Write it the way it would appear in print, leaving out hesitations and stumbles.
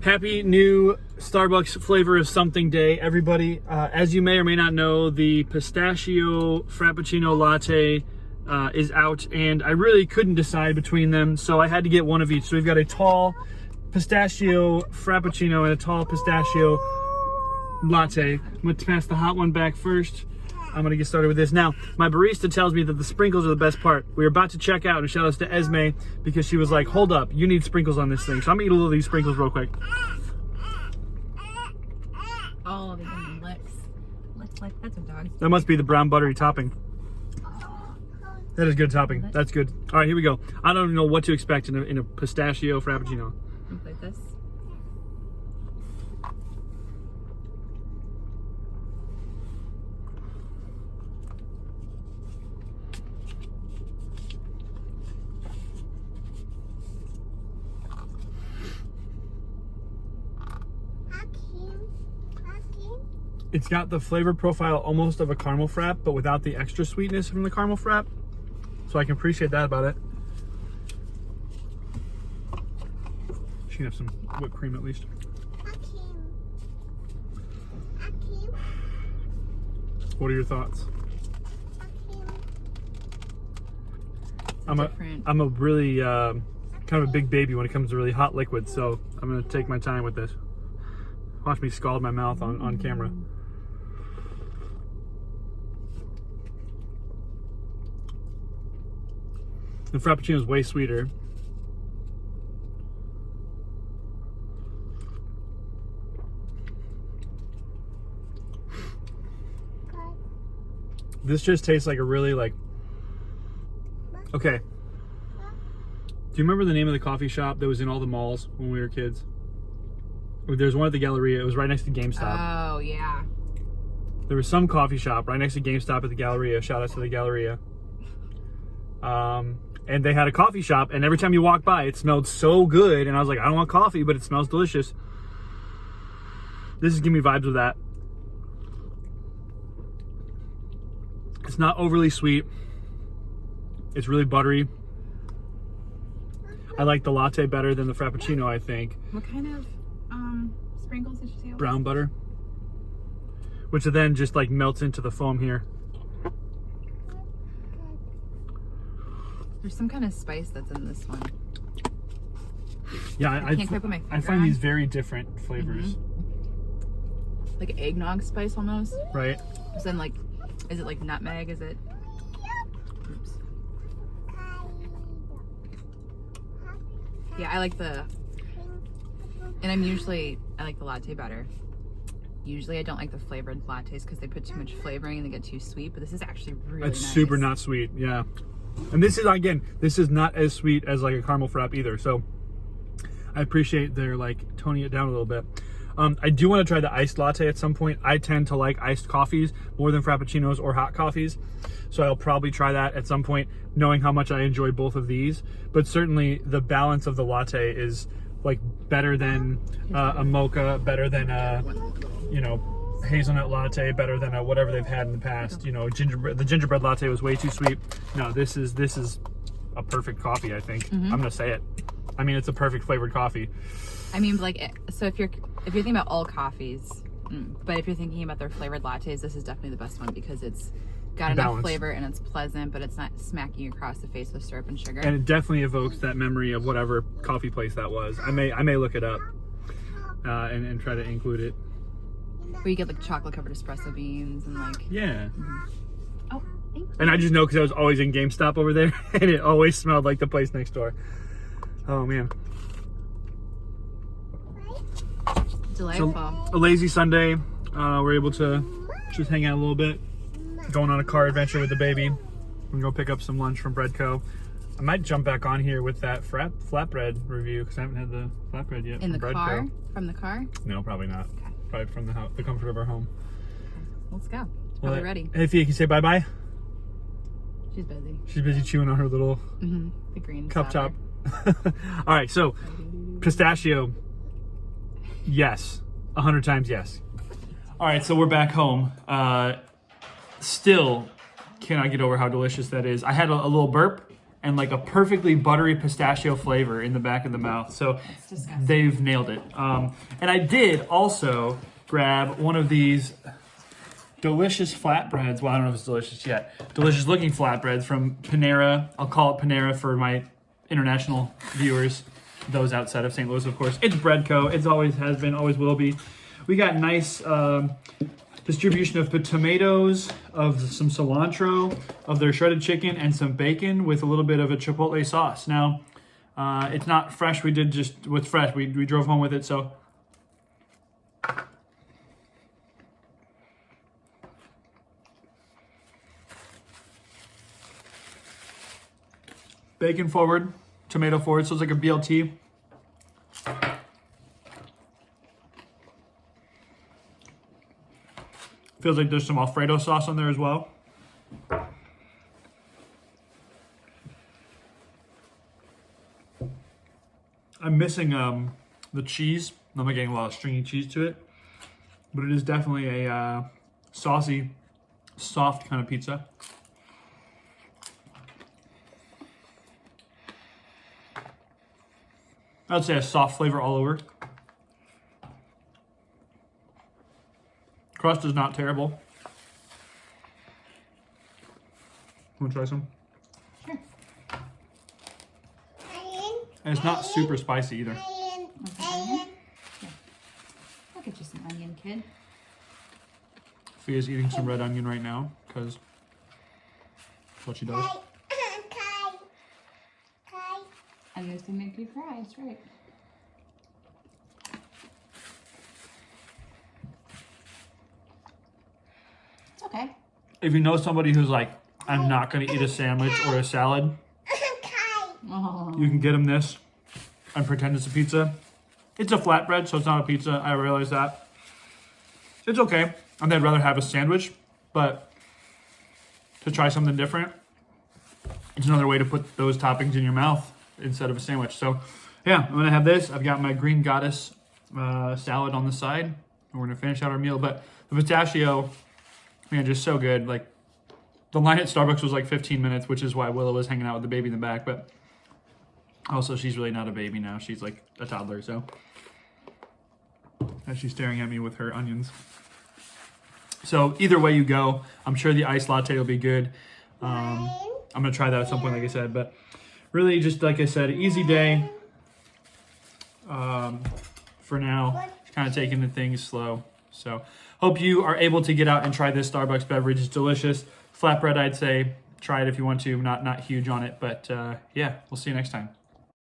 Happy new Starbucks flavor of something day, everybody. As you may or may not know, the Pistachio Frappuccino latte is out, and I really couldn't decide between them, so I had to get one of each. So we've got a tall Pistachio Frappuccino and a tall Pistachio latte. I'm going to pass the hot one back first. I'm going to get started with this. Now, my barista tells me that the sprinkles are the best part. We were about to check out, and shout outs to Esme, because she was like, hold up, you need sprinkles on this thing. So I'm going to eat a little of these sprinkles real quick. Oh, they're getting licks. Licks, that's a dog. That must be the brown buttery topping. That is good topping. That's good. All right, here we go. I don't know what to expect in a pistachio Frappuccino. Like this. It's got the flavor profile almost of a caramel frap, but without the extra sweetness from the caramel frap. So I can appreciate that about it. She can have some whipped cream at least. What are your thoughts? I'm a really kind of a big baby when it comes to really hot liquids, so I'm gonna take my time with this. Watch me scald my mouth on camera. The Frappuccino is way sweeter. This just tastes like a really okay. Do you remember the name of the coffee shop that was in all the malls when we were kids? There's one at the Galleria. It was right next to GameStop. Oh, yeah. There was some coffee shop right next to GameStop at the Galleria. Shout out to the Galleria. And they had a coffee shop, and every time you walk by, it smelled so good. And I was like, I don't want coffee, but it smells delicious. This is giving me vibes of that. It's not overly sweet. It's really buttery. I like the latte better than the Frappuccino, I think. What kind of sprinkles did you say? Brown butter. Which then just like melts into the foam here. There's some kind of spice that's in this one. Yeah, I can't quite put my finger I find on. these very different flavors. Like eggnog spice almost. Right. So then like, is it like nutmeg? Is it? Oops. Yeah, I like the, and I like the latte better. Usually I don't like the flavored lattes because they put too much flavoring and they get too sweet, but this is actually really It's nice. super not sweet, yeah. And this is, again, this is not as sweet as like a caramel frap either, so I appreciate their like toning it down a little bit. I do want to try the iced latte at some point. I tend to like iced coffees more than frappuccinos or hot coffees, so I'll probably try that at some point, knowing how much I enjoy both of these. But certainly the balance of the latte is like better than a mocha, better than a, you know, hazelnut latte, better than a whatever they've had in the past. You know, the gingerbread latte was way too sweet. No, this is a perfect coffee, I think. I'm gonna say it. I mean, it's a perfect flavored coffee. I mean, like, so if you're thinking about all coffees, but if you're thinking about their flavored lattes, this is definitely the best one because it's got enough flavor and it's pleasant, but it's not smacking you across the face with syrup and sugar. And it definitely evokes that memory of whatever coffee place that was. I may look it up and try to include it. Where you get like chocolate covered espresso beans and like. Yeah. Oh, thank you. And I just know because I was always in GameStop over there, and it always smelled like the place next door. Oh man. Delightful. So, a lazy Sunday. We're able to just hang out a little bit. Going on a car adventure with the baby. I'm gonna go pick up some lunch from Breadco. I might jump back on here with that flatbread review because I haven't had the flatbread yet. In the Breadco. car? From the car? No, probably not. Okay. Probably from the comfort of our home. Let's go. It's probably ready. Hey, Fia, can you say bye-bye? She's busy. She's busy chewing on her little The green cup stopper. top. All right, so pistachio, yes. 100 times yes. All right, so we're back home. Still cannot get over how delicious that is. I had a little burp and like a perfectly buttery pistachio flavor in the back of the mouth. So they've nailed it. And I did also grab one of these delicious flatbreads. Well, I don't know if it's delicious yet. Delicious looking flatbreads from Panera. I'll call it Panera for my international viewers, those outside of St. Louis, of course. It's Breadco. It always has been, always will be. We got nice distribution of tomatoes, of some cilantro, of their shredded chicken, and some bacon with a little bit of a chipotle sauce. Now, it's not fresh. We did just what's fresh. We drove home with it, so. Bacon forward, tomato forward, so it's like a BLT. Feels like there's some Alfredo sauce on there as well. I'm missing the cheese. I'm not getting a lot of stringy cheese to it, but it is definitely a saucy, soft kind of pizza. I would say a soft flavor all over. Crust is not terrible. Want to try some? Sure. And it's not super spicy either. Okay. I'll get you some onion, kid. Fia's eating some red onion right now because that's what she does. Onions can make you cry, that's right. It's okay. If you know somebody who's like, I'm not going to eat a sandwich or a salad, you can get them this and pretend it's a pizza. It's a flatbread, so it's not a pizza. I realize that. It's okay. And I'd rather have a sandwich, but to try something different, it's another way to put those toppings in your mouth instead of a sandwich. So yeah, I'm gonna have this. I've got my green goddess salad on the side, and we're gonna finish out our meal. But the pistachio, man, just so good. Like the line at Starbucks was like 15 minutes, which is why Willow was hanging out with the baby in the back. But also, she's really not a baby now. She's like a toddler. So as she's staring at me with her onions. So either way you go, I'm sure the iced latte will be good. I'm gonna try that at some point, like I said. But really, just like I said, easy day for now. Just kind of taking the things slow. So hope you are able to get out and try this Starbucks beverage. It's delicious. Flatbread, I'd say, try it if you want to. Not huge on it, but yeah, we'll see you next time.